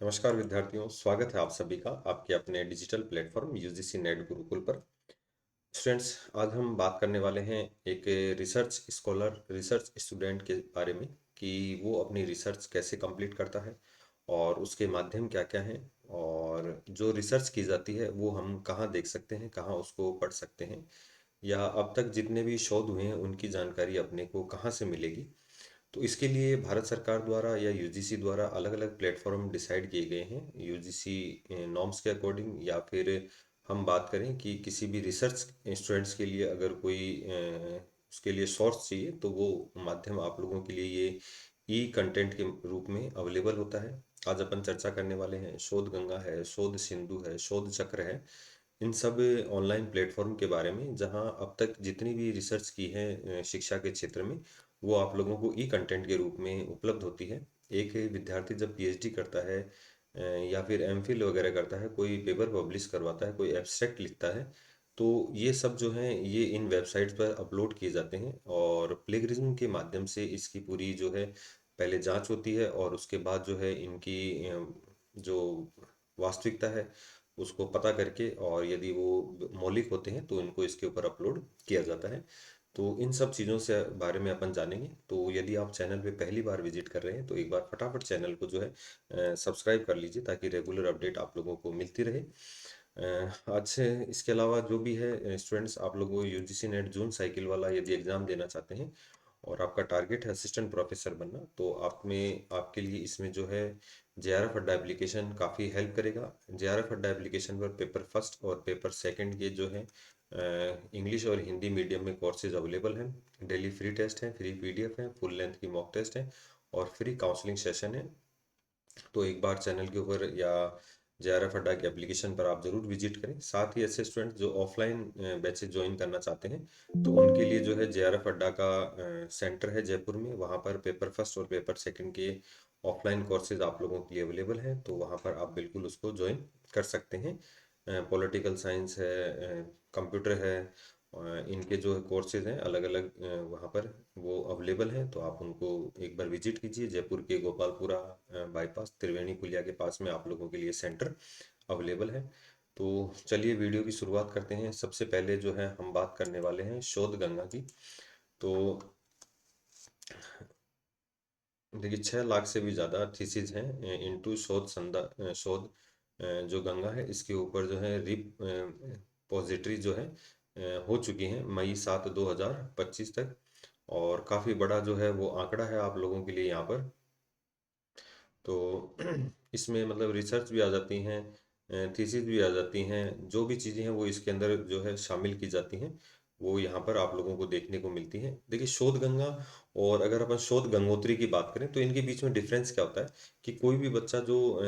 नमस्कार विद्यार्थियों, स्वागत है आप सभी का आपके अपने digital platform UGC net Gurukul पर। स्टूडेंट्स, आज हम बात करने वाले हैं एक रिसर्च स्कॉलर, रिसर्च स्टूडेंट के बारे में कि वो अपनी रिसर्च कैसे कंप्लीट करता है और उसके माध्यम क्या क्या हैं, और जो रिसर्च की जाती है वो हम कहाँ देख सकते हैं, कहाँ उसको पढ़ सकते हैं, या अब तक जितने भी शोध हुए हैं उनकी जानकारी अपने को कहाँ से मिलेगी। तो इसके लिए भारत सरकार द्वारा या यूजीसी द्वारा अलग अलग प्लेटफॉर्म डिसाइड किए गए हैं यूजीसी नॉर्म्स के अकॉर्डिंग, या फिर हम बात करें कि किसी भी रिसर्च स्टूडेंट्स के लिए अगर कोई उसके लिए सोर्स चाहिए तो वो माध्यम आप लोगों के लिए ये ई कंटेंट के रूप में अवेलेबल होता है। आज अपन चर्चा करने वाले हैं शोध गंगा है, शोध सिंधु है, शोध चक्र है, इन सब ऑनलाइन प्लेटफॉर्म के बारे में, जहां अब तक जितनी भी रिसर्च की है शिक्षा के क्षेत्र में, वो आप लोगों को ई कंटेंट के रूप में उपलब्ध होती है। एक विद्यार्थी जब पीएचडी करता है या फिर एमफिल वगैरह करता है, कोई पेपर पब्लिश करवाता है, कोई एब्स्ट्रैक्ट लिखता है, तो ये सब जो है ये इन वेबसाइट्स पर अपलोड किए जाते हैं, और प्लेगरिज्म के माध्यम से इसकी पूरी जो है पहले जांच होती है, और उसके बाद जो है इनकी जो वास्तविकता है उसको पता करके, और यदि वो मौलिक होते हैं तो इनको इसके ऊपर अपलोड किया जाता है। तो इन सब चीज़ों से बारे में अपन जानेंगे। तो यदि आप चैनल पे पहली बार विजिट कर रहे हैं तो एक बार फटाफट चैनल को जो है सब्सक्राइब कर लीजिए, ताकि रेगुलर अपडेट आप लोगों को मिलती रहे। आज से इसके अलावा जो भी है स्टूडेंट्स, आप लोगों को यूजीसी नेट जून साइकिल वाला यदि एग्ज़ाम देना चाहते हैं और आपका टारगेट है असिस्टेंट प्रोफेसर बनना, तो आप में आपके लिए इसमें जो है जेआरएफ अड्डा एप्लीकेशन काफ़ी हेल्प करेगा। जेआरएफ अड्डा एप्लीकेशन पर पेपर फर्स्ट और पेपर सेकंड के जो है इंग्लिश और हिंदी मीडियम में कोर्सेज अवेलेबल हैं। डेली फ्री टेस्ट हैं, फ्री पीडीएफ है, फुल लेंथ की मॉक टेस्ट है, और फ्री काउंसलिंग सेशन है। तो एक बार चैनल के ऊपर या जेआरएफ अड्डा के एप्लीकेशन पर आप जरूर विजिट करें। साथ ही ऐसे स्टूडेंट जो ऑफलाइन बैचेज ज्वाइन करना चाहते हैं, तो उनके लिए जो है जेआरएफ अड्डा का सेंटर है जयपुर में, वहाँ पर पेपर फर्स्ट और पेपर सेकंड के ऑफलाइन कोर्सेज आप लोगों के लिए अवेलेबल हैं, तो वहाँ पर आप बिल्कुल उसको ज्वाइन कर सकते हैं। पॉलिटिकल साइंस है, कंप्यूटर है, इनके जो कोर्सेज हैं अलग अलग वहाँ पर वो अवेलेबल हैं, तो आप उनको एक बार विजिट कीजिए। जयपुर के गोपालपुरा बाईपास त्रिवेणी पुलिया के पास में आप लोगों के लिए सेंटर अवेलेबल है। तो चलिए वीडियो की शुरुआत करते हैं। सबसे पहले जो है हम बात करने वाले हैं शोध गंगा की। तो देखिए, 6 लाख से भी ज़्यादा थीसिस हैं इनटू शोध जो गंगा है इसके ऊपर जो है रिपोजिटरी जो है हो चुकी हैं मई 7 2025 तक, और काफ़ी बड़ा जो है वो आंकड़ा है आप लोगों के लिए यहाँ पर। तो इसमें मतलब रिसर्च भी आ जाती हैं, थीसिस भी आ जाती हैं, जो भी चीज़ें हैं वो इसके अंदर जो है शामिल की जाती हैं, वो यहाँ पर आप लोगों को देखने को मिलती हैं। देखिए, शोध गंगा और अगर अपन शोध गंगोत्री की बात करें तो इनके बीच में डिफरेंस क्या होता है कि कोई भी बच्चा जो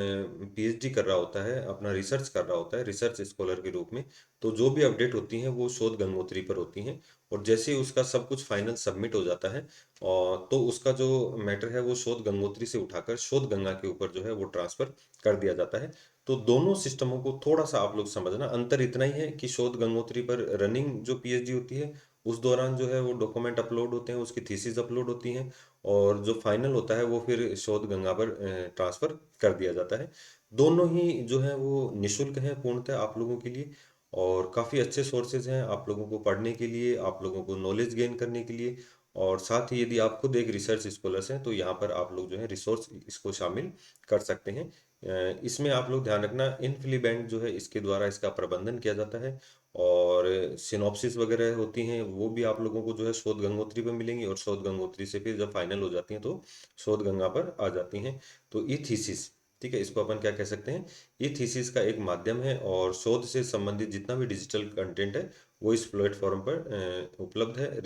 पीएचडी कर रहा होता है, अपना रिसर्च कर रहा होता है रिसर्च स्कॉलर के रूप में, तो जो भी अपडेट होती हैं वो शोध गंगोत्री पर होती हैं, और जैसे ही उसका सब कुछ फाइनल सबमिट हो जाता है, और तो उसका जो मैटर है वो शोध गंगोत्री से उठाकर शोध गंगा के ऊपर जो है वो ट्रांसफर कर दिया जाता है। तो दोनों सिस्टमों को थोड़ा सा आप लोग समझना, अंतर इतना ही है कि शोध गंगोत्री पर रनिंग जो पीएचडी होती है उस दौरान जो है वो डॉक्यूमेंट अपलोड होते हैं, उसकी थीसिस अपलोड होती हैं, और जो फाइनल होता है वो फिर शोध गंगा पर ट्रांसफर कर दिया जाता है। दोनों ही जो है वो निशुल्क हैं पूर्णतः आप लोगों के लिए, और काफ़ी अच्छे सोर्सेज हैं आप लोगों को पढ़ने के लिए, आप लोगों को नॉलेज गेन करने के लिए। और साथ ही यदि आप खुद एक रिसर्च स्कॉलर्स हैं तो यहाँ पर आप लोग जो है रिसोर्स इसको शामिल कर सकते हैं। इसमें आप लोग ध्यान रखना, इनफ्लीबेंट जो है इसके द्वारा इसका प्रबंधन किया जाता है, और सिनॉप्सिस वगैरह होती हैं वो भी आप लोगों को जो है शोध गंगोत्री पर मिलेंगी, और शोध गंगोत्री से फिर जब फाइनल हो जाती हैं तो शोध गंगा पर आ जाती हैं। तो ई थीसिस, ठीक है, इसको अपन क्या कह सकते हैं, ये थीसिस का एक माध्यम है, और शोध से संबंधित जितना भी डिजिटल कंटेंट है वो इस प्लेटफॉर्म पर उपलब्ध है।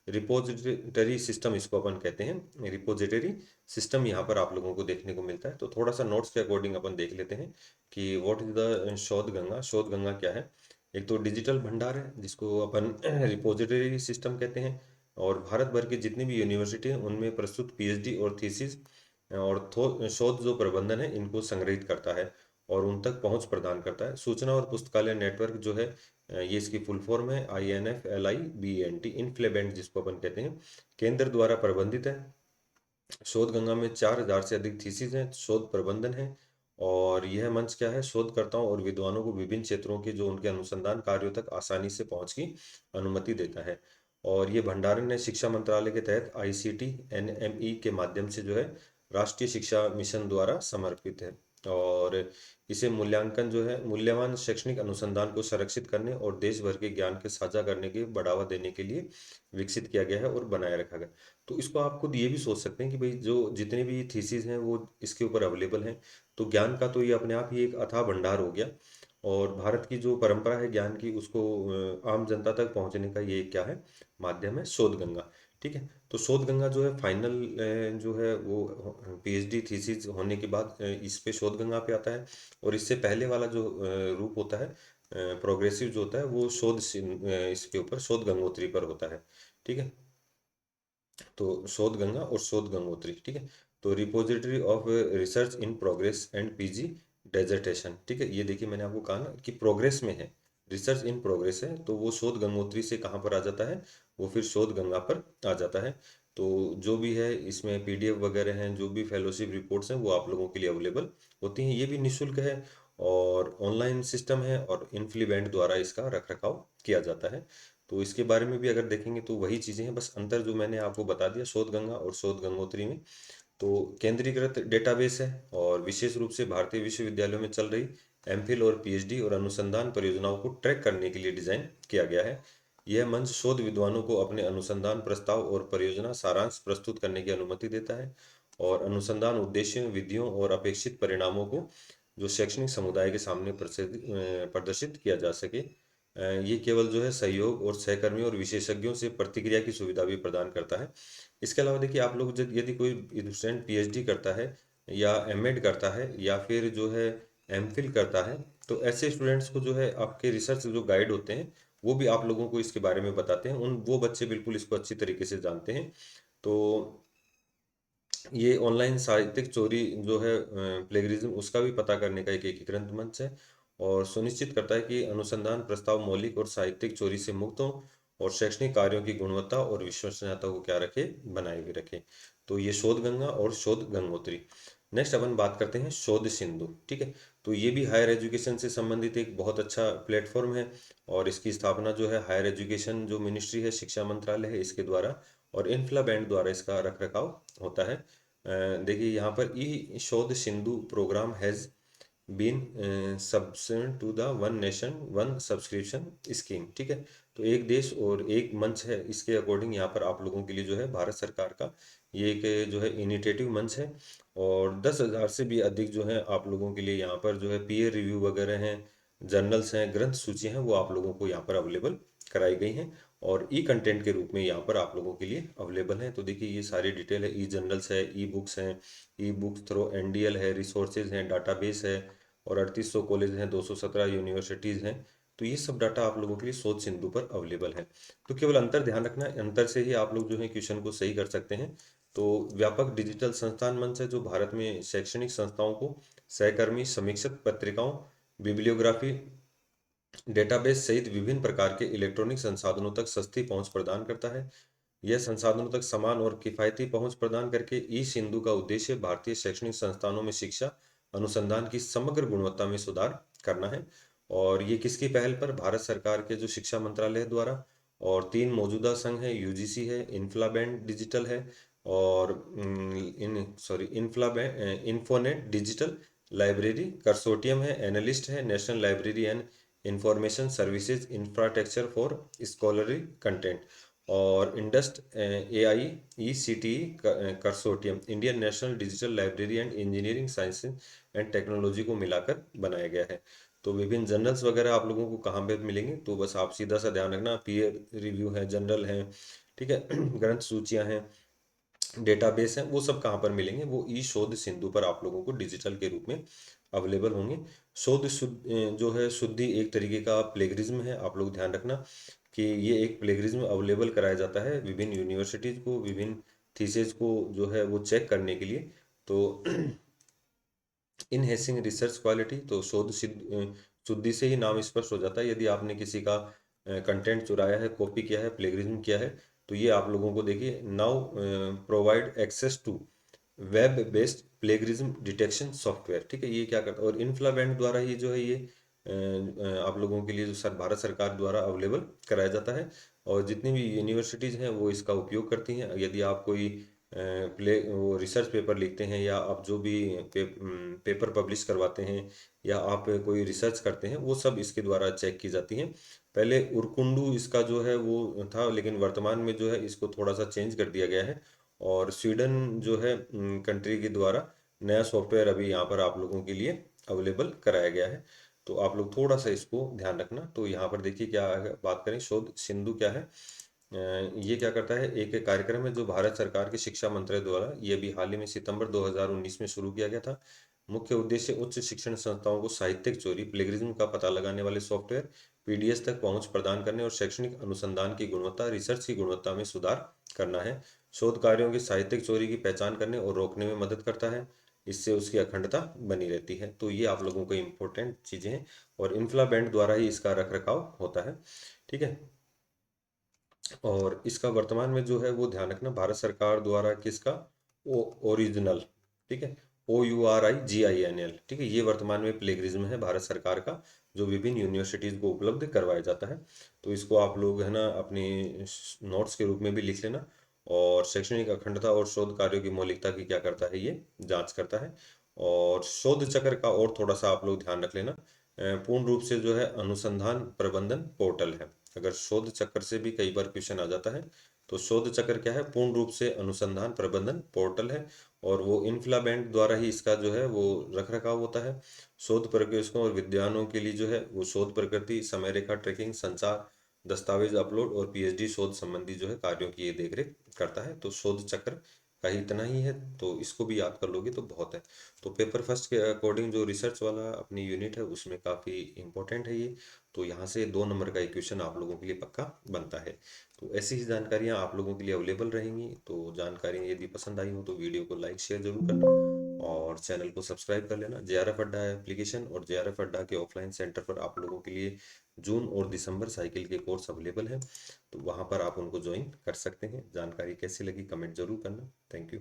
रिपोजिटरी सिस्टम इसको अपन कहते हैं, रिपोजिटरी सिस्टम यहाँ पर आप लोगों को देखने को मिलता है। तो थोड़ा सा नोट्स के अकॉर्डिंग अपन देख लेते हैं कि व्हाट इज द शोध गंगा। शोध गंगा क्या है? एक तो डिजिटल भंडार है जिसको अपन रिपोजिटरी सिस्टम कहते हैं, और भारत भर की जितनी भी यूनिवर्सिटी हैं उनमें प्रस्तुत पीएचडी और थीसिस और शोध जो प्रबंधन है इनको संग्रहित करता है और उन तक पहुंच प्रदान करता है। सूचना और पुस्तकालय नेटवर्क जो है ये इसकी फुल फॉर्म है, INFLIBENT, इनफ्लेबेंट जिसको अपन कहते हैं, केंद्र द्वारा प्रबंधित है। शोध गंगा में 4000 से अधिक थीसिस हैं, शोध प्रबंधन है। और यह मंच क्या है, शोधकर्ताओं और विद्वानों को विभिन्न क्षेत्रों के जो उनके अनुसंधान कार्यों तक आसानी से पहुंच की अनुमति देता है। और ये भंडारण है शिक्षा मंत्रालय के तहत आईसीटी एनएमई के माध्यम से जो है राष्ट्रीय शिक्षा मिशन द्वारा समर्पित है। और इसे मूल्यांकन जो है मूल्यवान शैक्षणिक अनुसंधान को संरक्षित करने और देश भर के ज्ञान के साझा करने के बढ़ावा देने के लिए विकसित किया गया है और बनाए रखा गया। तो इसको आप खुद ये भी सोच सकते हैं कि भाई जो जितने भी थीसिस हैं वो इसके ऊपर अवेलेबल हैं। तो ज्ञान का तो ये अपने आप ही एक अथाह भंडार हो गया। और भारत की जो परंपरा है ज्ञान की उसको आम जनता तक पहुंचने का ये क्या है, माध्यम है शोध गंगा। ठीक है। तो शोध गंगा जो है फाइनल जो है वो पीएचडी थीसिस होने के बाद इस पे शोध गंगा पे आता है। और इससे पहले वाला जो रूप होता है प्रोग्रेसिव जो होता है वो इसके ऊपर शोध गंगोत्री पर होता है। ठीक है। तो शोध गंगा और शोध गंगोत्री। ठीक है। तो repository of research in progress and PG dissertation. ठीक है। ये देखिए मैंने आपको कहा ना कि प्रोग्रेस में है, रिसर्च इन प्रोग्रेस है, तो वो शोध गंगोत्री से कहाँ पर आ जाता है, वो फिर शोध गंगा पर आ जाता है। तो जो भी है इसमें पीडीएफ वगैरह हैं, जो भी फेलोशिप रिपोर्ट्स हैं वो आप लोगों के लिए अवेलेबल होती हैं। ये भी निःशुल्क है और ऑनलाइन सिस्टम है और इन्फ्लीबेंट द्वारा इसका रख रखाव किया जाता है। तो इसके बारे में भी अगर देखेंगे तो वही चीज़ें हैं, बस अंतर जो मैंने आपको बता दिया शोध गंगा और शोध गंगोत्री में। तो केंद्रीकृत डेटाबेस है और विशेष रूप से भारतीय विश्वविद्यालयों में चल रही एमफिल और पीएचडी और अनुसंधान परियोजनाओं को ट्रैक करने के लिए डिजाइन किया गया है। यह मंच शोध विद्वानों को अपने अनुसंधान प्रस्ताव और परियोजना सारांश प्रस्तुत करने की अनुमति देता है और अनुसंधान उद्देश्यों, विधियों और अपेक्षित परिणामों को जो शैक्षणिक समुदाय के सामने प्रदर्शित किया जा सके। ये केवल जो है सहयोग और सहकर्मियों और विशेषज्ञों से प्रतिक्रिया की सुविधा भी प्रदान करता है। इसके अलावा देखिए आप लोग जब यदि कोई स्टूडेंट पीएचडी करता है या एमएड करता है या फिर जो है एमफिल करता है, तो ऐसे स्टूडेंट्स को जो है आपके रिसर्च जो गाइड होते हैं वो भी आप लोगों को इसके बारे में बताते हैं। उन वो बच्चे बिल्कुल इसको अच्छी तरीके से जानते हैं। तो ये ऑनलाइन साहित्यिक चोरी जो है प्लेगरिज्म उसका भी पता करने का एक एकीकृत मंच है और सुनिश्चित करता है कि अनुसंधान प्रस्ताव मौलिक और साहित्यिक चोरी से मुक्त हो और शैक्षणिक कार्यों की गुणवत्ता और विश्वसनीयता को क्या रखे, बनाए हुए रखे। तो ये शोध गंगा और शोध गंगोत्री। नेक्स्ट अपन बात करते हैं शोध सिंधु। ठीक है। तो ये भी हायर एजुकेशन से संबंधित एक बहुत अच्छा प्लेटफॉर्म है और इसकी स्थापना जो है हायर एजुकेशन जो मिनिस्ट्री है, शिक्षा मंत्रालय है, इसके द्वारा और इन्फ्ला बैंड द्वारा इसका रख रखाव होता है। देखिए यहाँ पर e Shodh Sindhu programme has been subscribed to the one nation one subscription scheme. ठीक है। तो एक देश और एक मंच है, इसके अकॉर्डिंग यहाँ पर आप लोगों के लिए जो है भारत सरकार का ये एक जो है इनिशिएटिव मंच है। और 10,000 से भी अधिक जो है आप लोगों के लिए यहाँ पर जो है पीयर रिव्यू वगैरह हैं, जर्नल्स हैं, ग्रंथ सूची हैं, वो आप लोगों को यहाँ पर अवेलेबल कराई गई हैं और ई कंटेंट के रूप में यहाँ पर आप लोगों के लिए अवेलेबल है। तो देखिए ये सारी डिटेल है, ई जर्नल्स है, ई बुक्स हैं, ई बुक्स थ्रो एनडीएल है, रिसोर्सेज हैं, डाटाबेस है और 3800 कॉलेज हैं, 217 यूनिवर्सिटीज़ हैं। तो ये सब डाटा आप लोगों के लिए शोध सिंधु पर अवेलेबल है। तो केवल अंतर ध्यान रखना है, अंतर से ही आप लोग जो है क्वेश्चन को सही कर सकते हैं। तो व्यापक डिजिटल संस्थान मंच है जो भारत में शैक्षणिक संस्थाओं को सहकर्मी समीक्षक पत्रिकाओं, बिब्लियोग्राफी, डेटाबेस सहित विभिन्न प्रकार के इलेक्ट्रॉनिक संसाधनों तक सस्ती पहुंच प्रदान करता है। यह संसाधनों तक समान और किफायती पहुंच प्रदान करके ई सिंधु का उद्देश्य भारतीय शैक्षणिक संस्थानों में शिक्षा अनुसंधान की समग्र गुणवत्ता में सुधार करना है। और ये किसकी पहल पर, भारत सरकार के जो शिक्षा मंत्रालय द्वारा। और 3 मौजूदा संघ है, यूजीसी है, इन्फ्लाबैंड डिजिटल है और इन्फोनेट डिजिटल लाइब्रेरी कंसोर्टियम है, एनालिस्ट है, national library and information services infrastructure for scholarly content. और INDEST AICTE consortium Indian national digital library and engineering sciences and technology को मिलाकर बनाया गया है। तो विभिन्न जर्नल्स वगैरह आप लोगों को कहाँ पे मिलेंगे, तो बस आप सीधा सा ध्यान रखना, पीयर रिव्यू है, जर्नल है, ठीक है, ग्रंथ सूचियाँ हैं, डेटाबेस हैं, वो सब कहाँ पर मिलेंगे, वो ई शोध सिंधु पर आप लोगों को डिजिटल के रूप में अवेलेबल होंगे। जो है शुद्धि एक तरीके का प्लेगरिज्म है, आप लोग ध्यान रखना कि ये एक प्लेगरिज्म अवेलेबल कराया जाता है विभिन्न यूनिवर्सिटीज़ को, विभिन्न थीसिस को जो है वो चेक करने के लिए। तो इनहेसिंग रिसर्च क्वालिटी, तो शुद्धि से ही नाम स्पष्ट हो जाता है। यदि आपने किसी का कंटेंट चुराया है, कॉपी किया है, प्लेगरिज्म किया है, तो ये आप लोगों को देखिए now provide access to web based plagiarism detection software, ठीक है। ये क्या करता है, और इन्फ्लाबेंट द्वारा ही जो है ये आप लोगों के लिए जो भारत सरकार द्वारा अवेलेबल कराया जाता है। और जितनी भी यूनिवर्सिटीज़ हैं वो इसका उपयोग करती हैं। यदि आप कोई वो रिसर्च पेपर लिखते हैं, या आप जो भी पेपर पब्लिश करवाते हैं, या आप कोई रिसर्च करते हैं, वो सब इसके द्वारा चेक की जाती हैं। पहले उरकुंडू इसका जो है वो था, लेकिन वर्तमान में जो है इसको थोड़ा सा चेंज कर दिया गया है। और स्वीडन जो है कंट्री के द्वारा नया सॉफ्टवेयर अभी यहाँ पर आप लोगों के लिए अवेलेबल कराया गया है। तो आप लोग थोड़ा सा इसको ध्यान रखना। तो यहाँ पर देखिए क्या है, बात करें शोध सिंधु क्या है। ये क्या करता है, एक कार्यक्रम है जो भारत सरकार के शिक्षा मंत्रालय द्वारा ये भी हाल ही में सितंबर 2019 में शुरू किया गया था। मुख्य उद्देश्य उच्च शिक्षण संस्थाओं को साहित्यिक चोरी प्लेगरिज्म का पता लगाने वाले सॉफ्टवेयर पीडीएस तक पहुंच प्रदान करने और शैक्षणिक अनुसंधान की गुणवत्ता रिसर्च की गुणवत्ता में सुधार करना है। शोध कार्यों की साहित्यिक चोरी की पहचान करने और रोकने में मदद करता है। इससे उसकी अखंडता बनी रहती है। तो ये आप लोगों को इम्पोर्टेंट चीज़ें हैं। और इन्फ्लाबेंट द्वारा ही इसका रख रखाव होता है, ठीक है। और इसका वर्तमान में जो है वो ध्यान रखना, भारत सरकार द्वारा किसका, ओ ओरिजिनल, ठीक है, OURIGINL, ठीक है। ये वर्तमान में प्लेगरिज्म है भारत सरकार का, जो विभिन्न यूनिवर्सिटीज़ को उपलब्ध करवाया जाता है। तो इसको आप लोग है ना अपनी नोट्स के रूप में भी लिख लेना। और शैक्षणिक अखंडता और शोध कार्यों की मौलिकता की क्या करता है, ये जांच करता है। और शोध चक्र का और थोड़ा सा आप लोग ध्यान रख लेना। पूर्ण रूप से जो है अनुसंधान प्रबंधन पोर्टल है। अगर शोध चक्र से भी कई बार क्वेश्चन आ जाता है, तो शोध चक्र क्या है, पूर्ण रूप से अनुसंधान प्रबंधन पोर्टल है। और वो इन्फ्लाबेंट द्वारा ही इसका जो है वो रख रखाव होता है। शोध पर्यवेक्षकों और विद्वानों के लिए जो है वो शोध प्रकृति, समय रेखा ट्रैकिंग, संचार, दस्तावेज अपलोड और पीएचडी शोध संबंधी जो है कार्यों की ये देखरेख करता है। तो शोध चक्र का ही इतना ही है, तो इसको भी याद कर लोगे तो बहुत है। तो पेपर फर्स्ट के अकॉर्डिंग जो रिसर्च वाला अपनी यूनिट है उसमें काफ़ी इंपॉर्टेंट है ये। तो यहाँ से 2 नंबर का इक्वेशन आप लोगों के लिए पक्का बनता है। तो ऐसी ही जानकारियाँ आप लोगों के लिए अवेलेबल रहेंगी। तो जानकारी यदि पसंद आई हो तो वीडियो को लाइक शेयर जरूर करना, और चैनल को सब्सक्राइब कर लेना। जेआरएफ अड्डा एप्लीकेशन और जेआरएफ अड्डा के ऑफलाइन सेंटर पर आप लोगों के लिए जून और दिसंबर साइकिल के कोर्स अवेलेबल हैं। तो वहाँ पर आप उनको ज्वाइन कर सकते हैं। जानकारी कैसी लगी कमेंट जरूर करना। Thank you.